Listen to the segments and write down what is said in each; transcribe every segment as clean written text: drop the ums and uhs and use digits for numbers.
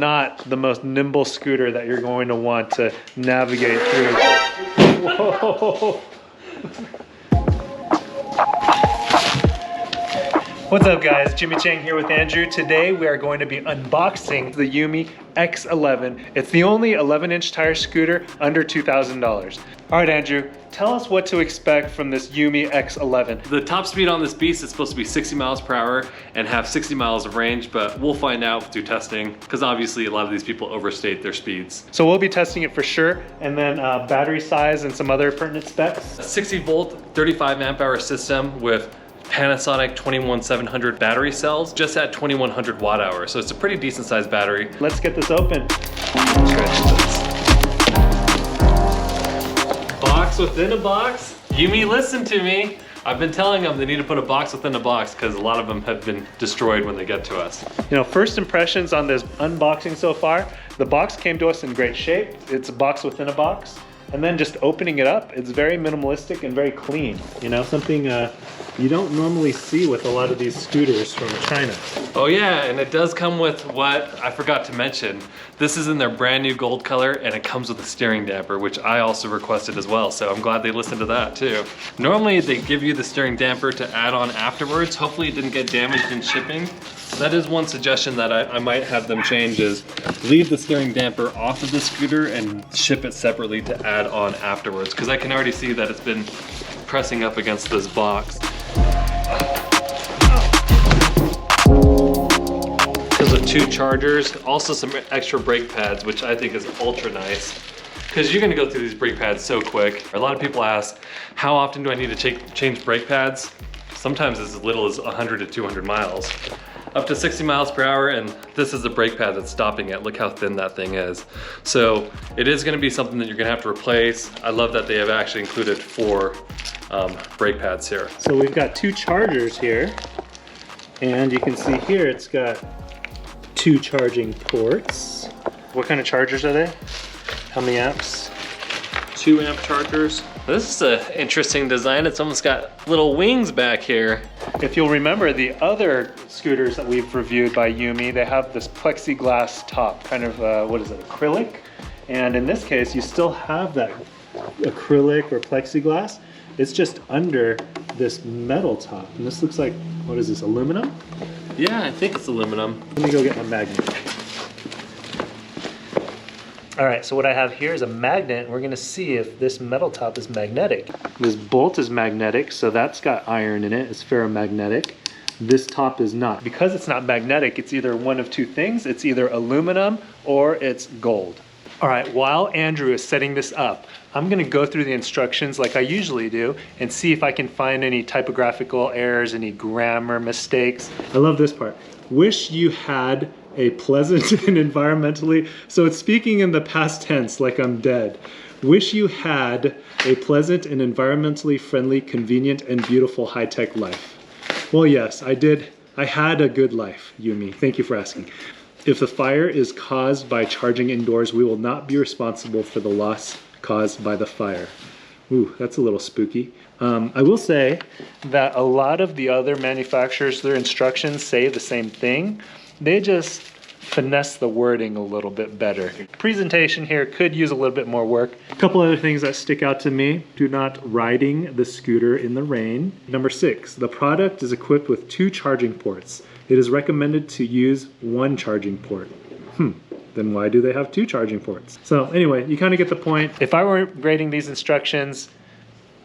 not the most nimble scooter that you're going to want to navigate through. Whoa. What's up guys, Jimmy Chang here with Andrew. Today we are going to be unboxing the YUME X11. It's the only 11-inch tire scooter under $2,000. All right Andrew, tell us what to expect from this YUME X11. The top speed on this beast is supposed to be 60 miles per hour and have 60 miles of range, but we'll find out through testing because obviously a lot of these people overstate their speeds. So we'll be testing it for sure, and then battery size and some other pertinent specs. A 60 volt, 35 amp hour system with Panasonic 21700 battery cells, just at 2100 watt hours. So it's a pretty decent sized battery. Let's get this open. Stretch this. Box within a box. YUME, listen to me. I've been telling them they need to put a box within a box because a lot of them have been destroyed when they get to us. You know, first impressions on this unboxing so far, the box came to us in great shape. It's a box within a box. And then just opening it up, it's very minimalistic and very clean. You know, something you don't normally see with a lot of these scooters from China. Oh yeah, and it does come with what I forgot to mention. This is in their brand new gold color and it comes with a steering damper, which I also requested as well. So I'm glad they listened to that too. Normally they give you the steering damper to add on afterwards. Hopefully it didn't get damaged in shipping. That is one suggestion that I might have them change is leave the steering damper off of the scooter and ship it separately to add on afterwards. Because I can already see that it's been pressing up against this box. Because of 2 chargers, also some extra brake pads, which I think is ultra nice. Because you're gonna go through these brake pads so quick. A lot of people ask, how often do I need to change brake pads? Sometimes as little as 100 to 200 miles. Up to 60 miles per hour, and this is the brake pad that's stopping it. Look how thin that thing is. So it is gonna be something that you're gonna have to replace. I love that they have actually included 4 brake pads here. So we've got 2 chargers here, and you can see here it's got 2 charging ports. What kind of chargers are they? How many amps? 2 amp chargers. This is an interesting design. It's almost got little wings back here. If you'll remember the other scooters that we've reviewed by YUME, they have this plexiglass top, kind of, what is it, acrylic? And in this case, you still have that acrylic or plexiglass. It's just under this metal top. And this looks like, what is this, aluminum? Yeah, I think it's aluminum. Let me go get my magnet. All right, so what I have here is a magnet. We're gonna see if this metal top is magnetic. This bolt is magnetic, so that's got iron in it. It's ferromagnetic. This top is not. Because it's not magnetic, it's either one of 2 things. It's either aluminum or it's gold. All right, while Andrew is setting this up, I'm gonna go through the instructions like I usually do and see if I can find any typographical errors, any grammar mistakes. I love this part. Wish you had a pleasant and environmentally, so it's speaking in the past tense like I'm dead. Wish you had a pleasant and environmentally friendly, convenient, and beautiful high-tech life. Well, yes, I did. I had a good life, YUME. Thank you for asking. If the fire is caused by charging indoors, we will not be responsible for the loss caused by the fire. Ooh, that's a little spooky. I will say that a lot of the other manufacturers, their instructions say the same thing. They just finesse the wording a little bit better. Presentation here could use a little bit more work. A couple other things that stick out to me. Do not riding the scooter in the rain. Number 6, the product is equipped with 2 charging ports. It is recommended to use 1 charging port. Then why do they have 2 charging ports? So anyway, you kind of get the point. If I were grading these instructions,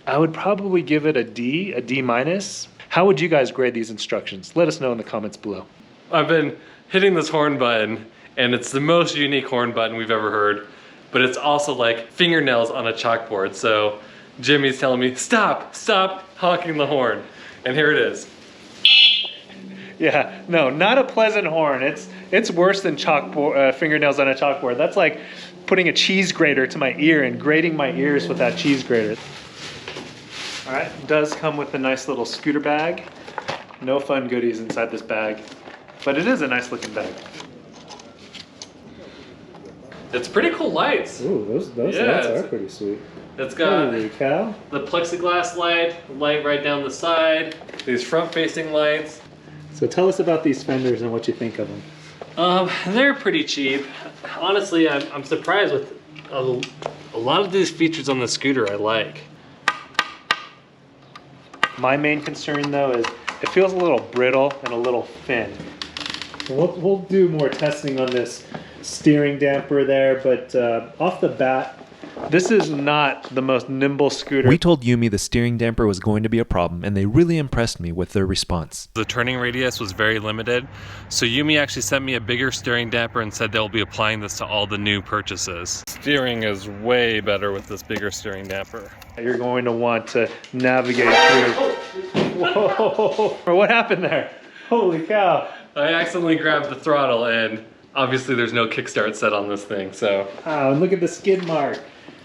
I would probably give it a D minus. How would you guys grade these instructions? Let us know in the comments below. I've been hitting this horn button and it's the most unique horn button we've ever heard, but it's also like fingernails on a chalkboard. So Jimmy's telling me, stop honking the horn. And here it is. Yeah, no, not a pleasant horn. It's worse than fingernails on a chalkboard. That's like putting a cheese grater to my ear and grating my ears with that cheese grater. All right, it does come with a nice little scooter bag. No fun goodies inside this bag, but it is a nice looking bag. It's pretty cool lights. Ooh, those lights are pretty sweet. It's got Holy cow. The plexiglass light right down the side, these front facing lights. So tell us about these fenders and what you think of them. They're pretty cheap. Honestly, I'm surprised with a lot of these features on the scooter I like. My main concern though is it feels a little brittle and a little thin. We'll do more testing on this steering damper there, but off the bat, this is not the most nimble scooter. We told YUME the steering damper was going to be a problem, and they really impressed me with their response. The turning radius was very limited, so YUME actually sent me a bigger steering damper and said they'll be applying this to all the new purchases. Steering is way better with this bigger steering damper. You're going to want to navigate through. Whoa! What happened there? Holy cow! I accidentally grabbed the throttle, and obviously there's no kickstart set on this thing, so. Oh, and look at the skid mark.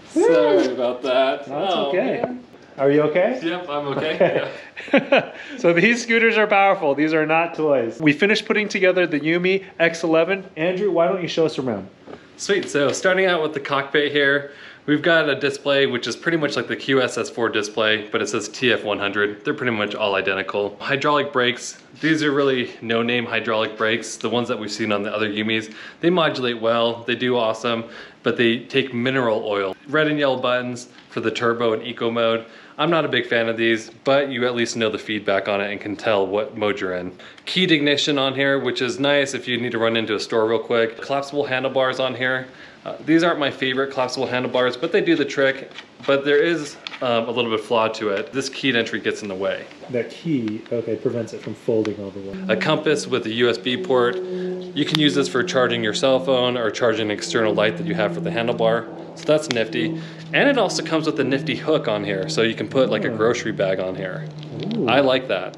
Sorry about that. That's okay. Man. Are you okay? Yep, I'm okay. Yeah. So these scooters are powerful. These are not toys. We finished putting together the YUME X11. Andrew, why don't you show us around? Sweet, so starting out with the cockpit here, we've got a display which is pretty much like the QSS4 display, but it says TF100. They're pretty much all identical. Hydraulic brakes, these are really no-name hydraulic brakes. The ones that we've seen on the other YUMEs, they modulate well, they do awesome, but they take mineral oil. Red and yellow buttons for the turbo and eco mode. I'm not a big fan of these, but you at least know the feedback on it and can tell what mode you're in. Keyed ignition on here, which is nice if you need to run into a store real quick. Collapsible handlebars on here. These aren't my favorite collapsible handlebars, but they do the trick. But there is a little bit flawed to it. This keyed entry gets in the way. That key, okay, prevents it from folding over one. A compass with a USB port. You can use this for charging your cell phone or charging an external light that you have for the handlebar. So that's nifty. And it also comes with a nifty hook on here, so you can put like a grocery bag on here. Ooh. I like that.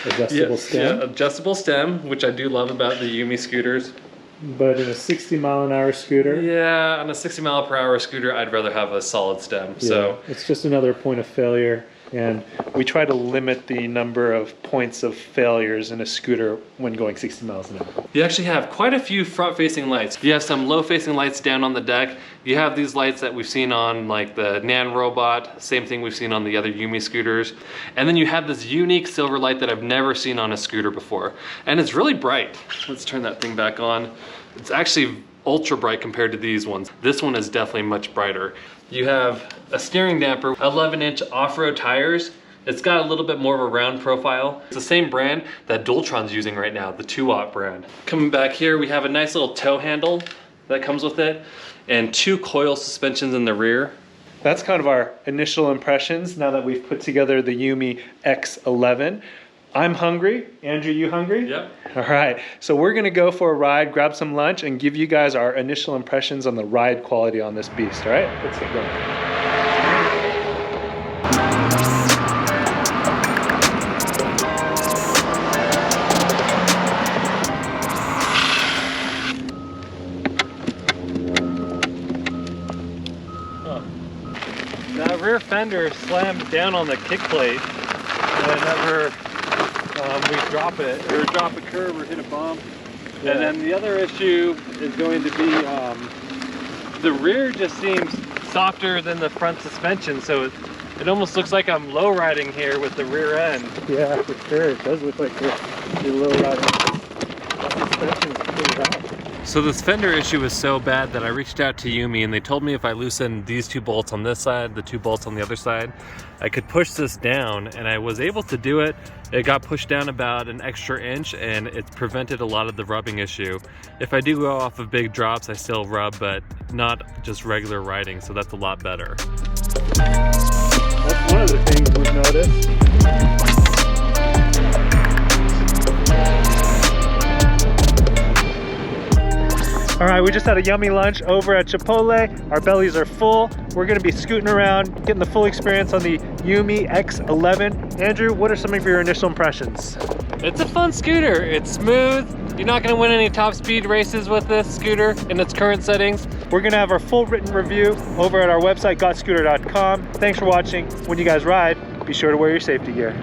Adjustable stem? Yeah, adjustable stem, which I do love about the YUME scooters. But in a 60-mile-an-hour scooter? Yeah, on a 60-mile-per-hour scooter, I'd rather have a solid stem. Yeah, so it's just another point of failure. And we try to limit the number of points of failures in a scooter when going 60 miles an hour. You actually have quite a few front-facing lights. You have some low-facing lights down on the deck. You have these lights that we've seen on like the Nan Robot, same thing we've seen on the other YUME scooters. And then you have this unique silver light that I've never seen on a scooter before. And it's really bright. Let's turn that thing back on. It's actually ultra bright compared to these ones. This one is definitely much brighter. You have a steering damper, 11-inch off-road tires. It's got a little bit more of a round profile. It's the same brand that Dualtron's using right now, the 2-watt brand. Coming back here, we have a nice little tow handle that comes with it and 2 coil suspensions in the rear. That's kind of our initial impressions now that we've put together the YUME X11. I'm hungry. Andrew, you hungry? Yep. All right, so we're gonna go for a ride, grab some lunch, and give you guys our initial impressions on the ride quality on this beast, all right? Let's get going. That rear fender slammed down on the kick plate whenever we drop it, or drop a curve or hit a bump. Yeah. And then the other issue is going to be the rear just seems softer than the front suspension, so it almost looks like I'm low riding here with the rear end. Yeah, for sure. It does look like you're low riding. That suspension's pretty bad. So this fender issue was so bad that I reached out to YUME and they told me if I loosened these 2 bolts on this side, the 2 bolts on the other side, I could push this down, and I was able to do it. It got pushed down about an extra inch and it prevented a lot of the rubbing issue. If I do go off of big drops, I still rub, but not just regular riding, so that's a lot better. That's one of the things we've noticed. All right, we just had a yummy lunch over at Chipotle. Our bellies are full. We're gonna be scooting around, getting the full experience on the YUME X11. Andrew, what are some of your initial impressions? It's a fun scooter. It's smooth. You're not gonna win any top speed races with this scooter in its current settings. We're gonna have our full written review over at our website, gotscooter.com. Thanks for watching. When you guys ride, be sure to wear your safety gear.